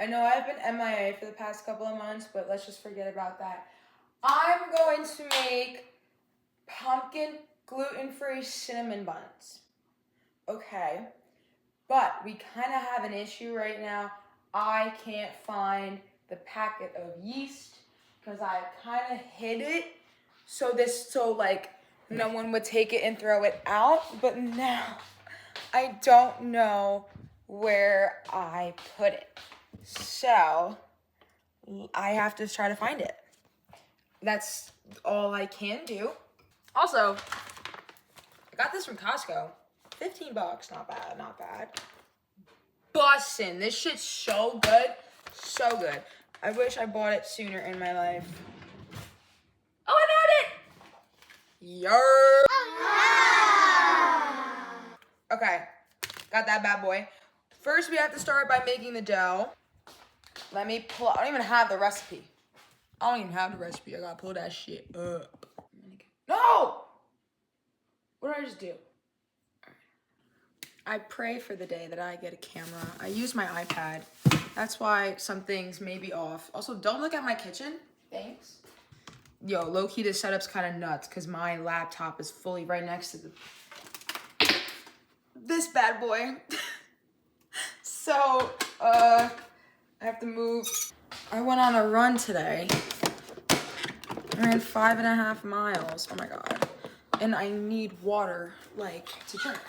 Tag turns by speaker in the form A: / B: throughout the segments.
A: I know I've been MIA for the past couple of months, but let's just forget about that. I'm going to make pumpkin gluten-free cinnamon buns. Okay, but we kind of have an issue right now. I can't find the packet of yeast because I kind of hid it so like no one would take it and throw it out, but now I don't know where I put it. So I have to try to find it. That's all I can do. Also, I got this from Costco. $15, not bad, not bad. Bussin', this shit's so good, so good. I wish I bought it sooner in my life. Oh, I found it! Yerp! Okay, got that bad boy. First, we have to start by making the dough. Let me pull, I don't even have the recipe. I don't even have the recipe. I gotta pull that shit up. No! What did I just do? I pray for the day that I get a camera. I use my iPad. That's why some things may be off. Also, don't look at my kitchen. Thanks. Yo, low-key, this setup's kind of nuts because my laptop is fully right next to this bad boy. So, I have to move. I went on a run today. I ran 5.5 miles. Oh my God. And I need water, like, to drink.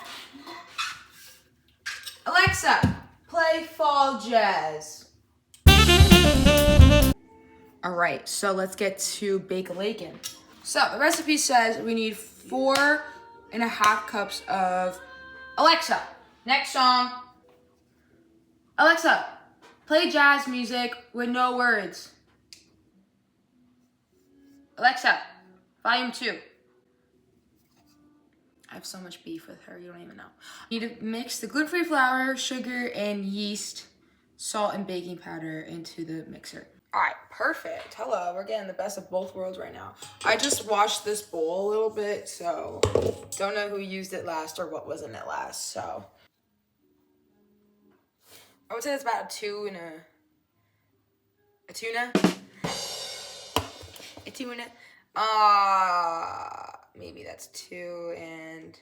A: Alexa, play fall jazz. All right, so let's get to bake-a-lakin'. So the recipe says we need 4.5 cups of, Alexa, next song. Alexa, play jazz music with no words. Alexa, volume 2. I have so much beef with her, you don't even know. You need to mix the gluten-free flour, sugar, and yeast, salt, and baking powder into the mixer. All right, perfect. Hello, we're getting the best of both worlds right now. I just washed this bowl a little bit, so don't know who used it last or what was in it last, so. I would say it's about a tuna. Maybe that's 2 and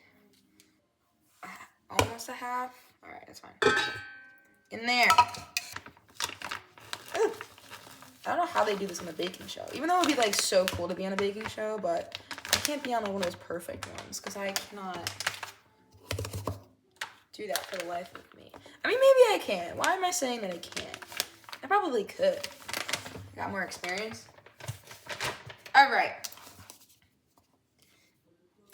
A: almost a half. All right, that's fine. In there. Ooh. I don't know how they do this on a baking show. Even though it would be like so cool to be on a baking show, but I can't be on like one of those perfect ones because I cannot do that for the life of me. I mean, maybe I can. Why am I saying that I can't? I probably could. I got more experience. All right.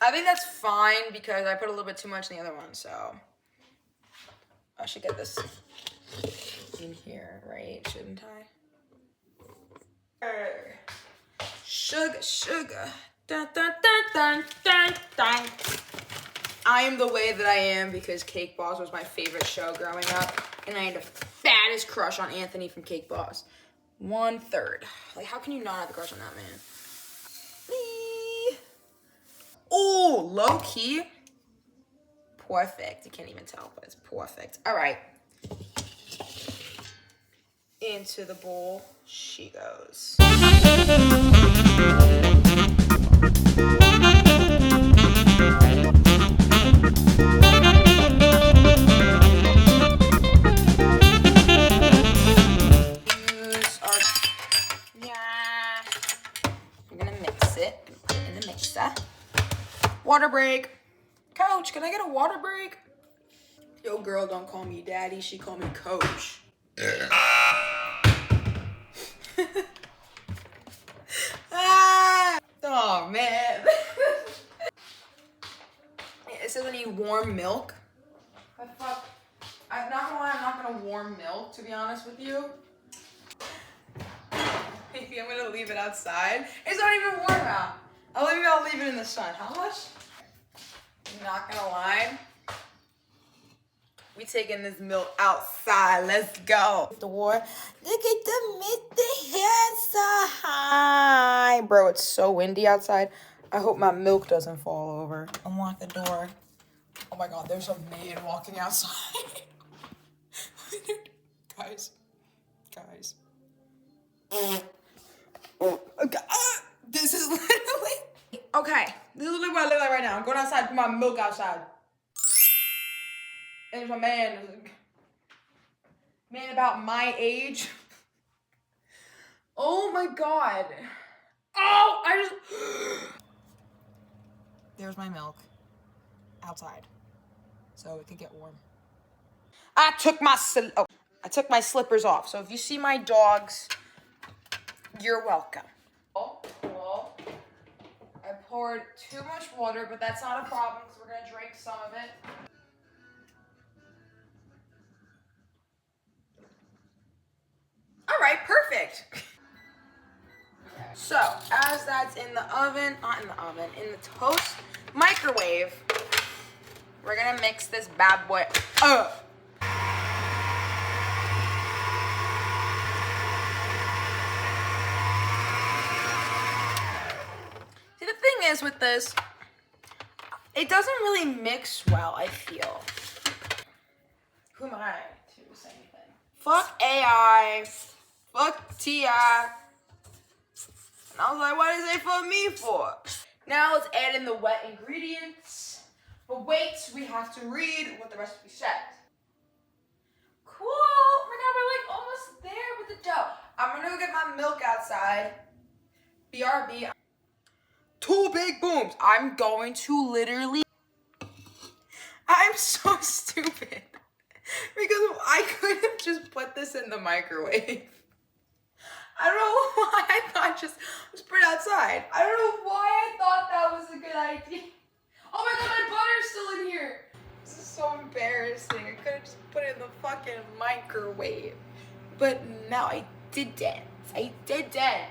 A: I think that's fine because I put a little bit too much in the other one, so I should get this in here, right? Shouldn't I? Sugar, sugar. Dun, dun, dun, dun, dun, dun. I am the way that I am because Cake Boss was my favorite show growing up, and I had the fattest crush on Anthony from Cake Boss. 1/3. Like, how can you not have a crush on that man? Oh, low key. Perfect. You can't even tell, but it's perfect. All right. Into the bowl she goes. I'm gonna mix it and put it in the mixer. Water break. Coach, can I get a water break? Yo, girl, don't call me daddy. She call me coach. Ah! Oh, man. It says I need warm milk. I'm not gonna lie, I'm not gonna warm milk, to be honest with you. Maybe I'm gonna leave it outside. It's not even warm out. I'll leave it in the sun. How much? I'm not gonna lie. We taking this milk outside. Let's go. The war. Look at the head so high. Bro, it's so windy outside. I hope my milk doesn't fall over. Unlock the door. Oh my God, there's a maid walking outside. guys. This is literally... Okay, this is literally what I look like right now. I'm going outside to put my milk outside. And there's a man about my age. Oh my God. Oh, I just... There's my milk outside, so it could get warm. I took my slippers off. So if you see my dogs, you're welcome. Well, I poured too much water, but that's not a problem because we're gonna drink some of it. All right, perfect. So as that's in the oven, not in the oven, in the toast microwave, we're gonna mix this bad boy up. See, the thing is with this, it doesn't really mix well, I feel. Who am I to say anything? Fuck AI, fuck TI. And I was like, what is it for me for? Now let's add in the wet ingredients. But wait, we have to read what the recipe says. Cool, oh my God, we're like almost there with the dough. I'm gonna go get my milk outside. BRB. 2 big booms. I'm going to literally, I'm so stupid. Because I could have just put this in the microwave. I don't know why I thought just put it outside. I don't know why I thought that was a good idea. Oh my God, my butter's still in here. This is so embarrassing. I could have just put it in the fucking microwave. But no, I didn't. I didn't.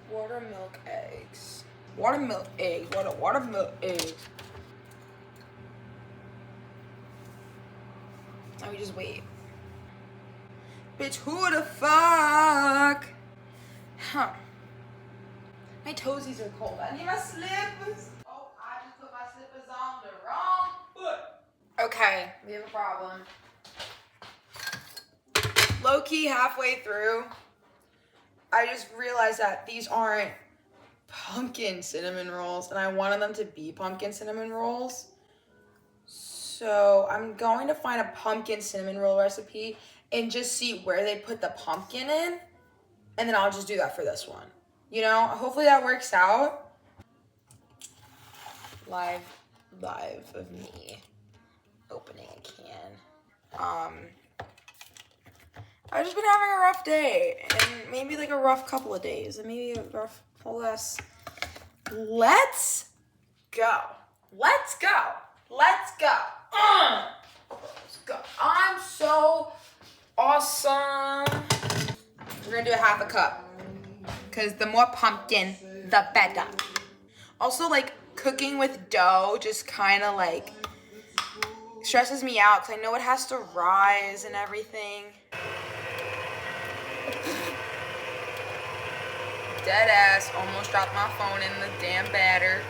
A: Watermilk eggs. Watermilk eggs. Watermilk eggs. Now we just wait. Bitch, who the fuck? Huh. My toesies are cold. I need my slippers. Oh, I just put my slippers on the wrong foot. Okay, we have a problem. Low-key, halfway through, I just realized that these aren't pumpkin cinnamon rolls, and I wanted them to be pumpkin cinnamon rolls. So I'm going to find a pumpkin cinnamon roll recipe and just see where they put the pumpkin in, and then I'll just do that for this one. You know, hopefully that works out. Live of me opening a can. I've just been having a rough day, and maybe like a rough couple of days, and maybe a rough whole less. Let's go. Let's go. Let's go. Let's go. I'm so awesome. We're gonna do a half a cup, because the more pumpkin, the better. Also, like, cooking with dough just kind of like stresses me out, because I know it has to rise and everything. Dead ass, almost dropped my phone in the damn batter.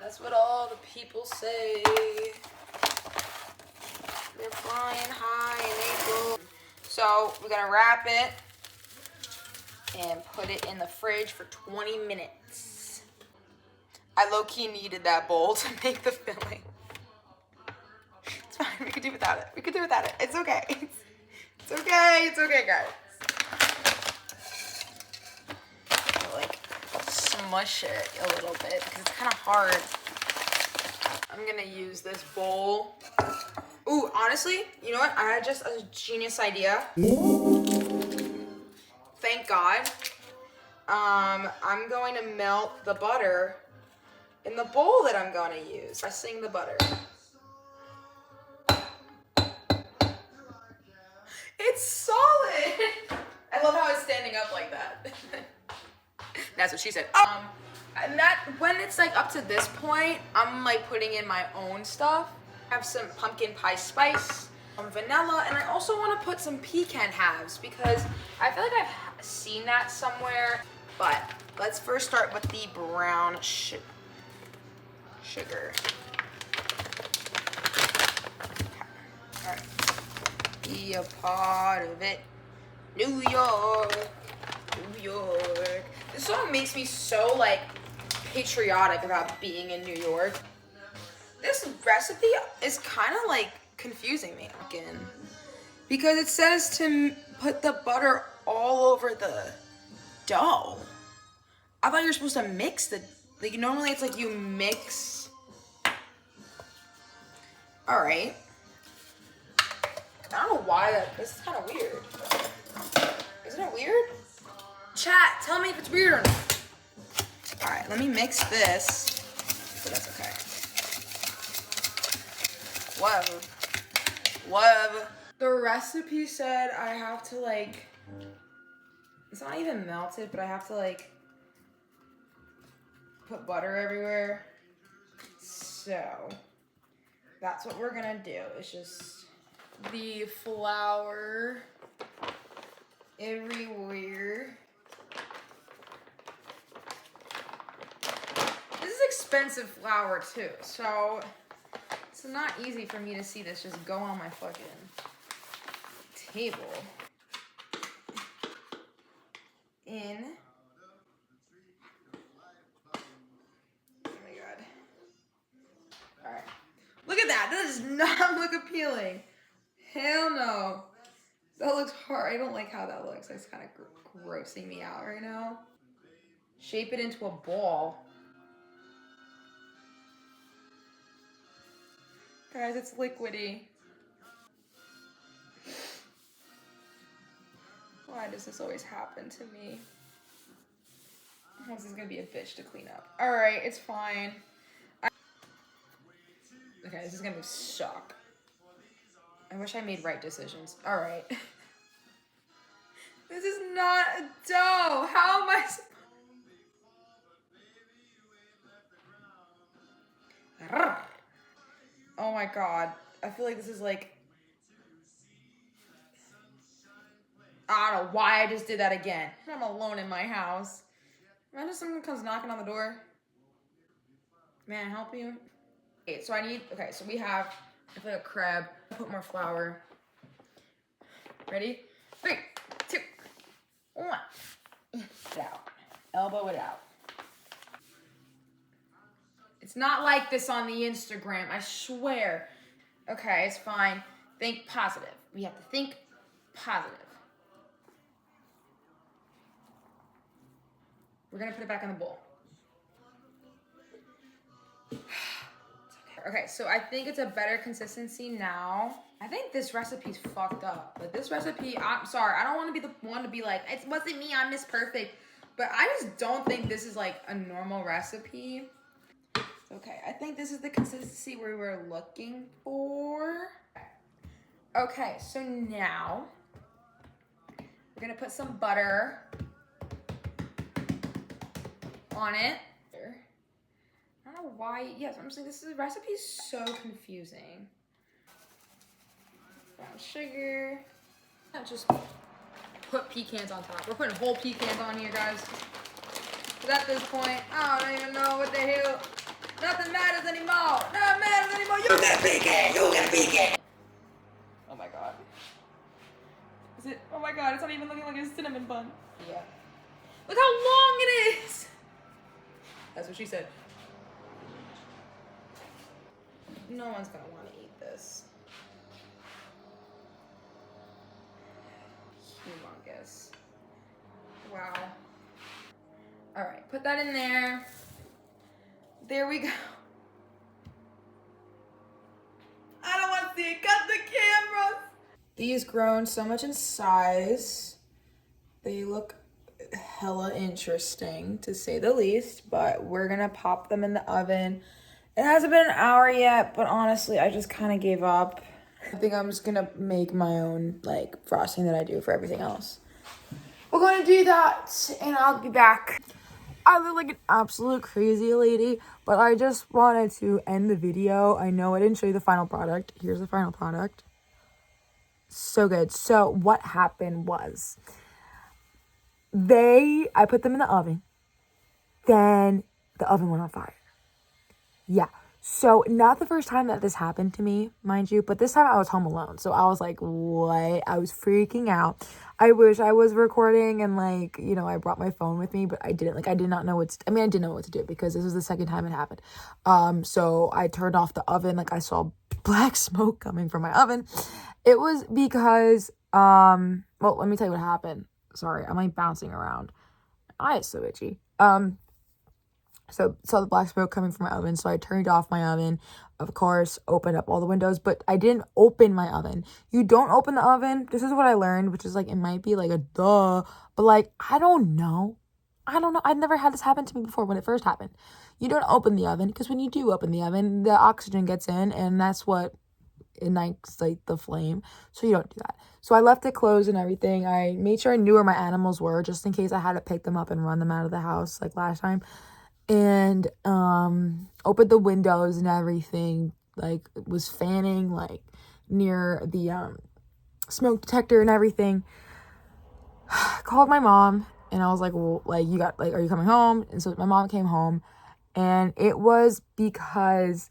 A: That's what all the people say. They're flying high in April. So we're gonna wrap it and put it in the fridge for 20 minutes. I low-key needed that bowl to make the filling. It's fine, we could do without it. We could do without it. It's okay. It's okay. It's okay, guys. Like, smush it a little bit because it's kind of hard. I'm gonna use this bowl. Ooh, honestly, you know what? I had just a genius idea. Thank God. I'm going to melt the butter in the bowl that I'm going to use. Pressing the butter. It's solid. I love how it's standing up like that. That's what she said. And that, when it's like up to this point, I'm like putting in my own stuff. I have some pumpkin pie spice, some vanilla, and I also want to put some pecan halves because I feel like I've seen that somewhere. But let's first start with the brown sugar. All right. be a part of it. New York, New York. This song makes me so like patriotic about being in New York. This recipe is kind of like confusing me again because it says to put the butter all over the dough. I thought you were supposed to mix the, like normally it's like you mix. All right. I don't know why this is kind of weird. Isn't it weird? Chat, tell me if it's weird or not. All right, let me mix this. So that's okay. Whoa. Whoa. The recipe said I have to like, it's not even melted, but I have to like put butter everywhere. So that's what we're gonna do. It's just the flour everywhere. This is expensive flour too, so it's not easy for me to see this just go on my fucking table. In. Oh my god. Alright. Look at that. That does not look appealing. Hell no. That looks hard. I don't like how that looks. It's kind of grossing me out right now. Shape it into a ball. Guys, it's liquidy. Why does this always happen to me? This is gonna be a bitch to clean up. Alright, it's fine. Okay, this is gonna suck. I wish I made right decisions. Alright. This is not a dough. How am I Oh my god. I feel like this is like, I don't know why I just did that again. I'm alone in my house. Imagine someone comes knocking on the door. May I help you? Okay, so so we have, I feel like a crab. Put more flour. Ready? 3, 2, 1. It out. Elbow it out. It's not like this on the Instagram, I swear. Okay, it's fine. Think positive. We have to think positive. We're gonna put it back in the bowl. Okay, so I think it's a better consistency now. I think this recipe's fucked up. But this recipe, I'm sorry, I don't want to be the one to be like, it wasn't me, I'm Miss Perfect. But I just don't think this is like a normal recipe. Okay, I think this is the consistency we were looking for. Okay, so now we're gonna put some butter on it. I don't know why, yes, I'm saying this recipe is so confusing. Brown sugar. Not just put pecans on top. We're putting whole pecans on here, guys. Because at this point, I don't even know what the hell. Nothing matters anymore. Nothing matters anymore. You got a pecan. You got a pecan. Oh my god. Is it? Oh my god, it's not even looking like a cinnamon bun. Yeah. Look how long it is. That's what she said. No one's gonna want to eat this. Humongous. Wow. All right, put that in there. There we go. I don't want to see it. Cut the camera. These grown so much in size. They look hella interesting to say the least, but we're gonna pop them in the oven. It hasn't been an hour yet, but honestly, I just kind of gave up. I think I'm just gonna make my own like frosting that I do for everything else. We're gonna do that, and I'll be back. I look like an absolute crazy lady, but I just wanted to end the video. I know I didn't show you the final product. Here's the final product. So good. So what happened was, I put them in the oven, then the oven went on fire. Yeah.
B: So, not the first time that this happened to me, mind you, but this time I was home alone. So, I was like, what? I was freaking out. I wish I was recording and, like, you know, I brought my phone with me, but I didn't. Like, I did not know I didn't know what to do because this was the second time it happened. So I turned off the oven. Like, I saw black smoke coming from my oven. It was because, well, let me tell you what happened. Sorry, I'm like bouncing around. My eye is so itchy. So saw the black smoke coming from my oven, so I turned off my oven, of course, opened up all the windows, but I didn't open my oven. You don't open the oven. This is what I learned, which is like, it might be like a duh, but like, I don't know. I've never had this happen to me before when it first happened. You don't open the oven, because when you do open the oven, the oxygen gets in, and that's what ignites like the flame. So you don't do that. So I left it closed and everything. I made sure I knew where my animals were, just in case I had to pick them up and run them out of the house like last time. And opened the windows and everything, like was fanning like near the smoke detector and everything. Called my mom and I was like, well, like, you got, like, are you coming home? And so my mom came home, and it was because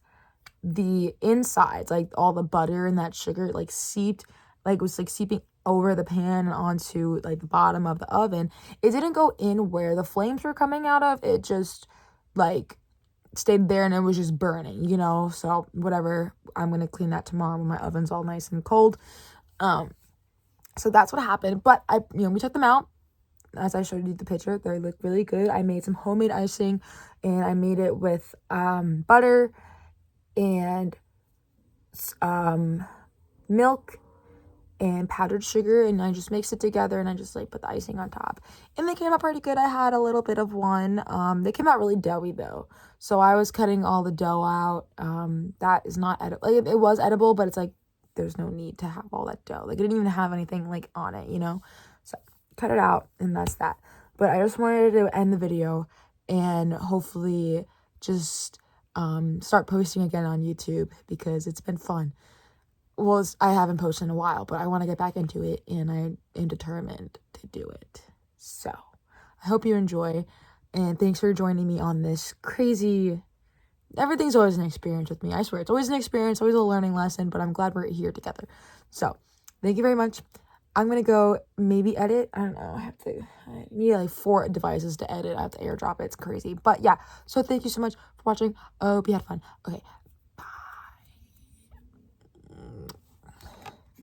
B: the insides, like all the butter and that sugar, like seeped, like was like seeping over the pan and onto like the bottom of the oven. It didn't go in where the flames were coming out of. It just like stayed there and it was just burning, you know. So whatever, I'm gonna clean that tomorrow when my oven's all nice and cold. So that's what happened. But we took them out. As I showed you the picture, they look really good. I made some homemade icing, and I made it with butter and milk and powdered sugar, and I just mixed it together, and I just like put the icing on top, and they came out pretty good. I had a little bit of one. They came out really doughy though, so I was cutting all the dough out. That is not edible. Like, it was edible, but it's like there's no need to have all that dough. Like, it didn't even have anything like on it, you know. So cut it out, and that's that. But I just wanted to end the video and hopefully just start posting again on YouTube, because it's been fun. Well, I haven't posted in a while, but I want to get back into it, and I am determined to do it. So I hope you enjoy, and thanks for joining me on this crazy, everything's always an experience with me. I swear, it's always an experience, always a learning lesson, but I'm glad we're here together. So thank you very much. I'm going to go maybe edit. I don't know. I need like 4 devices to edit. I have to airdrop it. It's crazy. But yeah, so thank you so much for watching. I hope you had fun. Okay,